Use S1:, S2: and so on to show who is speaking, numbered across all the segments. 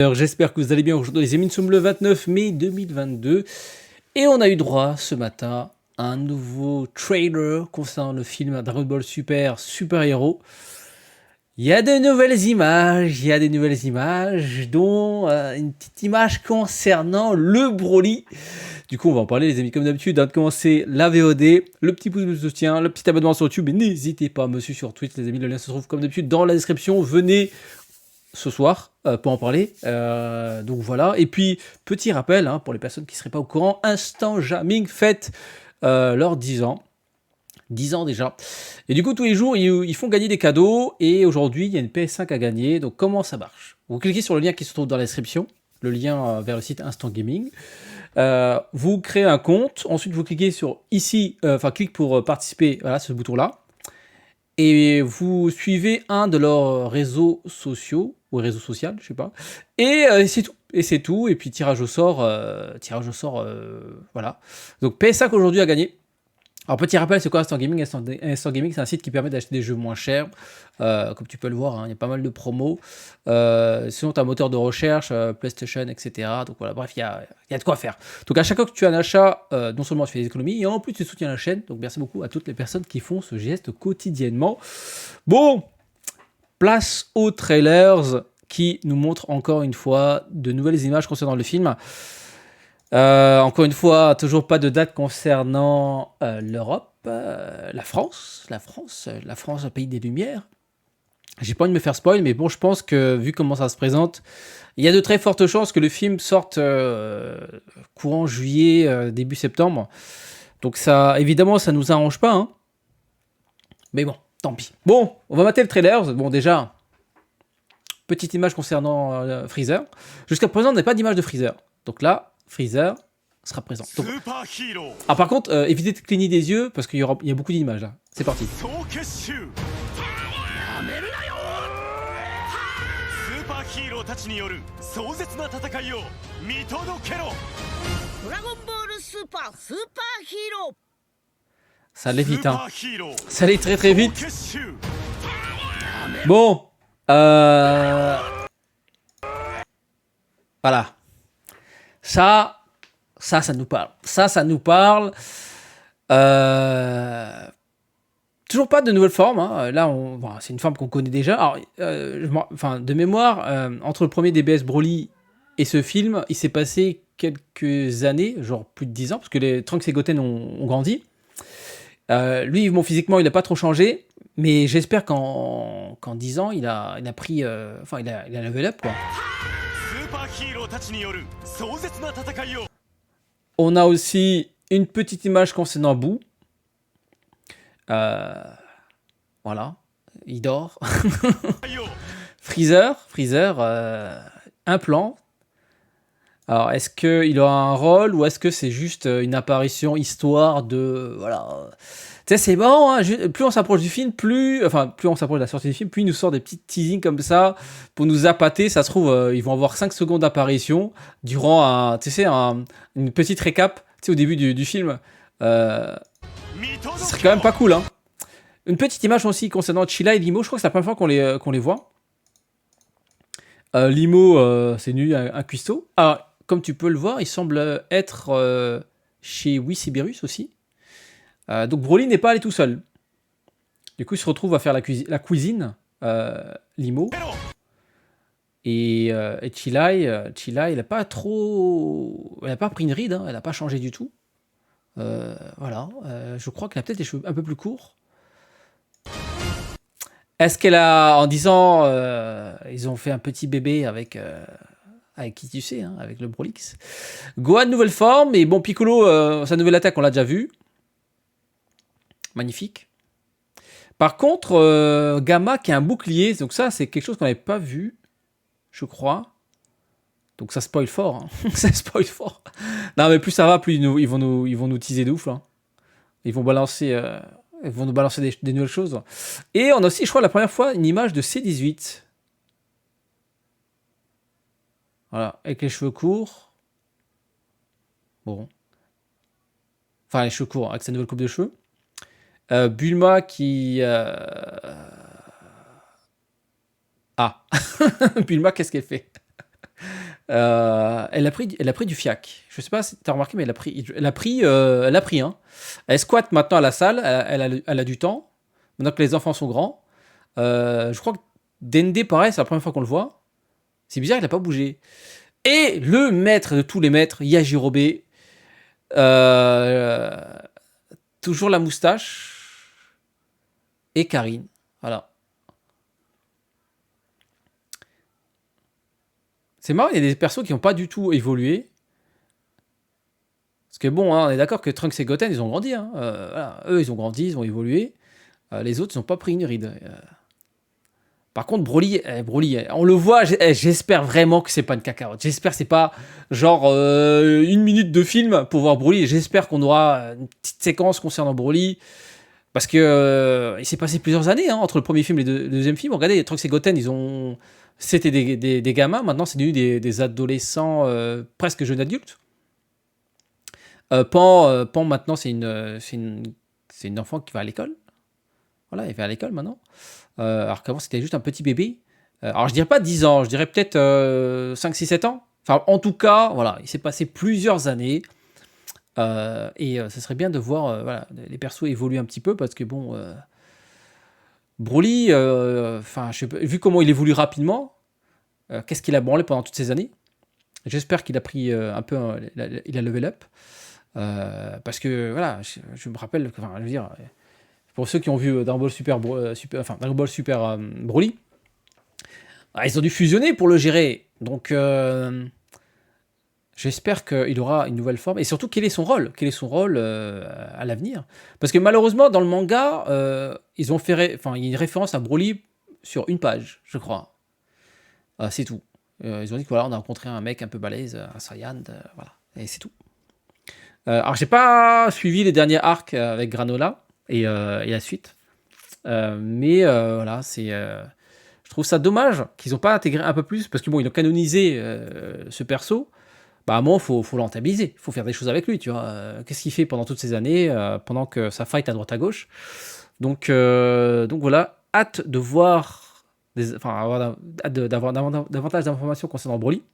S1: Alors, j'espère que vous allez bien aujourd'hui les amis, nous sommes le 29 mai 2022 et on a eu droit ce matin à un nouveau trailer concernant le film Dragon Ball Super Super Hero. Il y a de nouvelles images, dont une petite image concernant le Broly. Du coup, on va en parler les amis, comme d'habitude, avant de commencer la VOD, le petit pouce de soutien, le petit abonnement sur YouTube, et n'hésitez pas à me suivre sur Twitch les amis, le lien se trouve comme d'habitude dans la description, venez ce soir pour en parler, donc voilà, et puis petit rappel pour les personnes qui ne seraient pas au courant, Instant Jamming fête leurs 10 ans déjà, et du coup tous les jours ils font gagner des cadeaux, et aujourd'hui il y a une PS5 à gagner. Donc comment ça marche? Vous cliquez sur le lien qui se trouve dans la description, le lien vers le site Instant Gaming, vous créez un compte, ensuite vous cliquez sur ici, clique pour participer, voilà ce bouton là, et vous suivez un de leurs réseaux sociaux, ou réseau social, je sais pas, et c'est tout. Et c'est tout, et puis tirage au sort, voilà. Donc PS5 aujourd'hui à gagner. Alors petit rappel, c'est quoi Instant Gaming? Instant Gaming, c'est un site qui permet d'acheter des jeux moins chers. Comme tu peux le voir, il y a pas mal de promos. Sinon, tu as un moteur de recherche, PlayStation, etc. Donc voilà, bref, il y a de quoi faire. Donc à chaque fois que tu as un achat, non seulement tu fais des économies, et en plus tu soutiens la chaîne. Donc merci beaucoup à toutes les personnes qui font ce geste quotidiennement. Bon, place aux trailers qui nous montrent encore une fois de nouvelles images concernant le film. Encore une fois, toujours pas de date concernant l'Europe, la France, le pays des Lumières. J'ai pas envie de me faire spoil, mais bon, je pense que vu comment ça se présente, il y a de très fortes chances que le film sorte courant juillet, début septembre. Donc ça, évidemment, ça nous arrange pas, hein. Mais bon, tant pis. Bon, on va mater le trailer. Bon, déjà, petite image concernant Freezer. Jusqu'à présent, on n'a pas d'image de Freezer. Donc là, Freezer sera présent. Donc... Ah, par contre, évitez de cligner des yeux parce qu'il y a beaucoup d'images là. C'est parti. Ça allait vite, hein. Ça allait très très vite. Bon. Voilà. Ça nous parle. Ça nous parle. Toujours pas de nouvelle forme, hein. Là, c'est une forme qu'on connaît déjà. Alors, de mémoire, entre le premier DBS Broly et ce film, il s'est passé quelques années, genre plus de 10 ans, parce que les Trunks et Goten ont grandi. Lui, bon, physiquement, il n'a pas trop changé, mais j'espère qu'en 10 ans, il a pris... il a level up, quoi. On a aussi une petite image concernant Boo. Voilà, il dort. Freezer, un plan. Alors, est-ce qu'il aura un rôle ou est-ce que c'est juste une apparition histoire de... Voilà. Tu sais, c'est bon, hein, plus on s'approche du film, plus on s'approche de la sortie du film, plus il nous sort des petits teasings comme ça pour nous appâter. Ça se trouve, ils vont avoir 5 secondes d'apparition durant une petite récap au début du film. Ce serait quand même pas cool, hein. Une petite image aussi concernant Chilla et Limo. Je crois que c'est la première fois qu'on les voit. Limo, c'est nu, un cuistot. Alors, comme tu peux le voir, il semble être chez Wisibirus aussi. Donc Broly n'est pas allé tout seul. Du coup, il se retrouve à faire la cuisine, Limo. Et Chilla, il n'a pas trop... Elle n'a pas pris une ride, hein, elle n'a pas changé du tout. Voilà. Je crois qu'elle a peut-être les cheveux un peu plus courts. Est-ce qu'elle a, en disant, ils ont fait un petit bébé avec qui tu sais, hein, avec le Brolix. Gohan, nouvelle forme, et bon, Piccolo, sa nouvelle attaque, on l'a déjà vu. Magnifique. Par contre, Gamma qui a un bouclier, donc ça, c'est quelque chose qu'on n'avait pas vu, je crois. Donc ça spoil fort, hein. Ça spoil fort. Non, mais plus ça va, plus ils vont nous teaser de ouf, là. Ils vont nous balancer des nouvelles choses. Et on a aussi, je crois, la première fois, une image de C18. Voilà, avec les cheveux courts. Bon. Enfin, les cheveux courts, avec sa nouvelle coupe de cheveux. Bulma qui... Ah. Bulma, qu'est-ce qu'elle fait? Elle a pris du fiac. Je sais pas si tu as remarqué, mais elle a pris, hein. Elle squatte maintenant à la salle, elle a du temps, maintenant que les enfants sont grands. Je crois que Dende, pareil, c'est la première fois qu'on le voit. C'est bizarre, il n'a pas bougé. Et le maître de tous les maîtres, Yajirobe, euh, toujours la moustache, et Karine. Voilà. C'est marrant, il y a des persos qui n'ont pas du tout évolué. Parce que bon, hein, on est d'accord que Trunks et Goten, ils ont grandi. Hein. Voilà. Eux, ils ont grandi, ils ont évolué. Les autres, ils n'ont pas pris une ride. Par contre, Broly, on le voit, j'espère vraiment que c'est pas une cacarotte. J'espère que c'est pas genre une minute de film pour voir Broly. J'espère qu'on aura une petite séquence concernant Broly. Parce que il s'est passé plusieurs années hein, entre le premier film et le deuxième film. Regardez, Trunks et Goten, c'était des gamins. Maintenant, c'est devenu des adolescents presque jeunes adultes. Pan, maintenant, c'est une enfant qui va à l'école. Voilà, elle va à l'école maintenant. Alors qu'avant, c'était juste un petit bébé. Alors, je dirais pas 10 ans, je dirais peut-être 5, 6, 7 ans. Enfin, en tout cas, voilà, il s'est passé plusieurs années. Et ce serait bien de voir voilà, les persos évoluer un petit peu parce que, bon, Broly, vu comment il évolue rapidement, qu'est-ce qu'il a branlé pendant toutes ces années? J'espère qu'il a pris un peu, il a level up. Parce que, voilà, je me rappelle, enfin, je veux dire, pour ceux qui ont vu Dragon Ball Dragon Ball Super Broly, ils ont dû fusionner pour le gérer. Donc, j'espère qu'il aura une nouvelle forme. Et surtout, quel est son rôle? Quel est son rôle à l'avenir? Parce que malheureusement, dans le manga, ils ont fait... Enfin, il y a une référence à Broly sur une page, je crois. C'est tout. Ils ont dit que voilà, on a rencontré un mec un peu balèze, un Saiyan, voilà. Et c'est tout. Alors, j'ai pas suivi les derniers arcs avec Granola et la suite. Mais voilà, je trouve ça dommage qu'ils n'ont pas intégré un peu plus, parce que bon, ils ont canonisé ce perso. Bah, à un moment, faut l'entabiliser, il faut faire des choses avec lui, tu vois. Qu'est-ce qu'il fait pendant toutes ces années, pendant que ça fight à droite à gauche. Donc voilà, hâte de voir, hâte d'avoir davantage d'informations concernant Broly.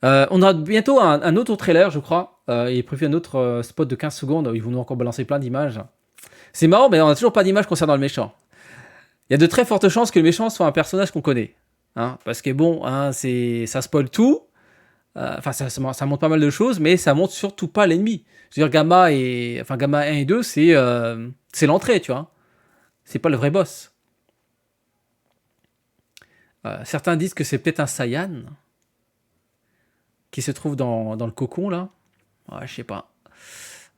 S1: On a bientôt un autre trailer, je crois. Il est prévu un autre spot de 15 secondes où ils vont nous encore balancer plein d'images. C'est marrant, mais on n'a toujours pas d'image concernant le méchant. Il y a de très fortes chances que le méchant soit un personnage qu'on connaît. Hein, parce que bon, hein, ça spoil tout. Enfin, ça montre pas mal de choses, mais ça montre surtout pas l'ennemi. Je veux dire, Gamma 1 et 2, c'est l'entrée, tu vois. C'est pas le vrai boss. Certains disent que c'est peut-être un Saiyan qui se trouve dans le cocon, là. Ouais, je sais pas.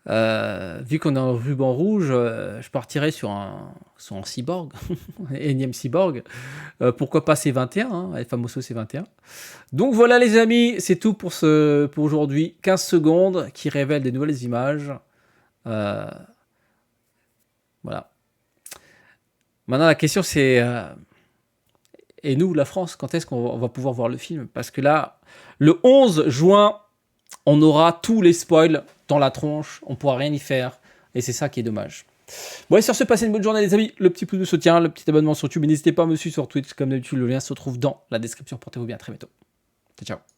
S1: Vu qu'on est en ruban rouge, je partirais sur un cyborg, un énième cyborg. Pourquoi pas C21, hein, El Famoso C21. Donc voilà les amis, c'est tout pour aujourd'hui. 15 secondes qui révèlent des nouvelles images. Voilà. Maintenant la question c'est, et nous la France, quand est-ce qu'on va pouvoir voir le film? Parce que là, le 11 juin, on aura tous les spoils dans la tronche, on pourra rien y faire, et c'est ça qui est dommage. Bon, et sur ce, passez une bonne journée les amis, le petit pouce de soutien, le petit abonnement sur YouTube, et n'hésitez pas à me suivre sur Twitch, comme d'habitude, le lien se trouve dans la description, portez-vous bien, à très bientôt. Ciao, ciao.